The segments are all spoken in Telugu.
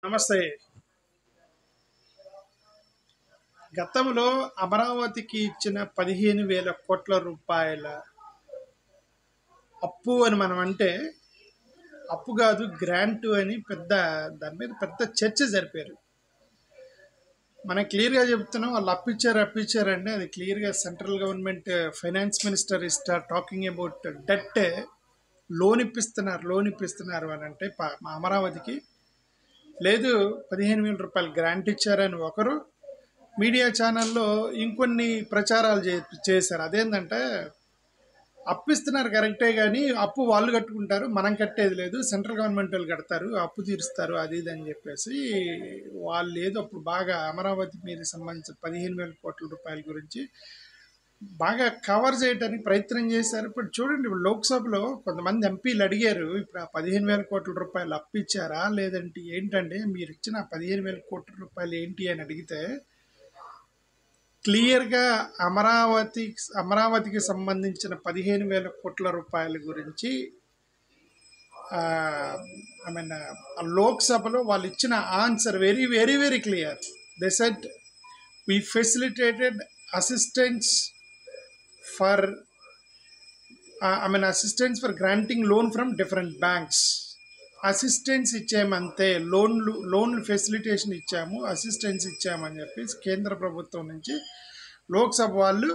నమస్తే. గతంలో అమరావతికి ఇచ్చిన 15,000 కోట్ల రూపాయల అప్పు అని మనం అంటే, అప్పు కాదు గ్రాంట్ అని దాని మీద పెద్ద చర్చ జరిపారు. మనం క్లియర్గా చెప్తున్నాం, వాళ్ళు అప్పిచ్చారంటే అది క్లియర్గా central government finance minister talking about debt. Loan ఇప్పిస్తున్నారు అని అంటే మా అమరావతికి లేదు, 15,000 రూపాయలు గ్రాంట్ ఇచ్చారని ఒకరు మీడియా ఛానల్లో ఇంకొన్ని ప్రచారాలు చేశారు. అదేంటంటే అప్పిస్తున్నారు కరెక్టే, కానీ అప్పు వాళ్ళు కట్టుకుంటారు, మనం కట్టేది లేదు, సెంట్రల్ గవర్నమెంట్ వాళ్ళు కడతారు, అప్పు తీరుస్తారు, అది ఇది అని చెప్పేసి వాళ్ళు ఏదో అప్పుడు బాగా అమరావతి మీద సంబంధించిన 15,000 కోట్ల రూపాయల గురించి బాగా కవర్ చేయడానికి ప్రయత్నం చేశారు. ఇప్పుడు చూడండి, ఇప్పుడు లోక్సభలో కొంతమంది ఎంపీలు అడిగారు, ఇప్పుడు ఆ 15,000 కోట్ల రూపాయలు అప్పిచ్చారా లేదంటే ఏంటంటే మీరు ఇచ్చిన 15,000 కోట్ల రూపాయలు ఏంటి అని అడిగితే క్లియర్గా అమరావతికి సంబంధించిన 15,000 కోట్ల రూపాయల గురించి ఐ మీన్ లోక్సభలో వాళ్ళు ఇచ్చిన answer very very very clear. They said we facilitated assistance for assistance for granting loan from different banks. Assistance ఇచ్చామంతే, లోన్లు ఫెసిలిటేషన్ ఇచ్చాము, అసిస్టెన్స్ ఇచ్చామని చెప్పి కేంద్ర ప్రభుత్వం నుంచి లోక్సభ వాళ్ళు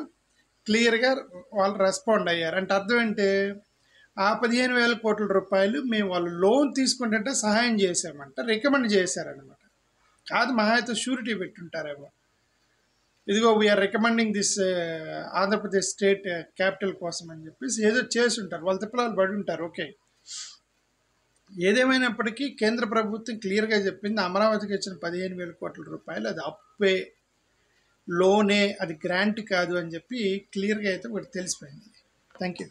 క్లియర్గా వాళ్ళు రెస్పాండ్ అయ్యారు. అంటే అర్థం ఏంటి, ఆ 15,000 కోట్ల రూపాయలు మేము వాళ్ళు లోన్ తీసుకుంటే సహాయం చేసామంట, రికమెండ్ చేశారనమాట. కాదు, మహా అయితే షూరిటీ పెట్టుంటారేమో, ఇదిగో we are recommending this Andhra Pradesh state capital కోసం అని చెప్పేసి ఏదో చేసి ఉంటారు, వాళ్ళు తిప్పలాలు పడి ఉంటారు. ఓకే, ఏదేమైనప్పటికీ కేంద్ర ప్రభుత్వం క్లియర్గా చెప్పింది, అమరావతికి ఇచ్చిన 15,000 కోట్ల రూపాయలు అది అప్పే, లోనే, అది గ్రాంట్ కాదు అని చెప్పి క్లియర్గా అయితే ఒకటి తెలిసిపోయింది. Thank you.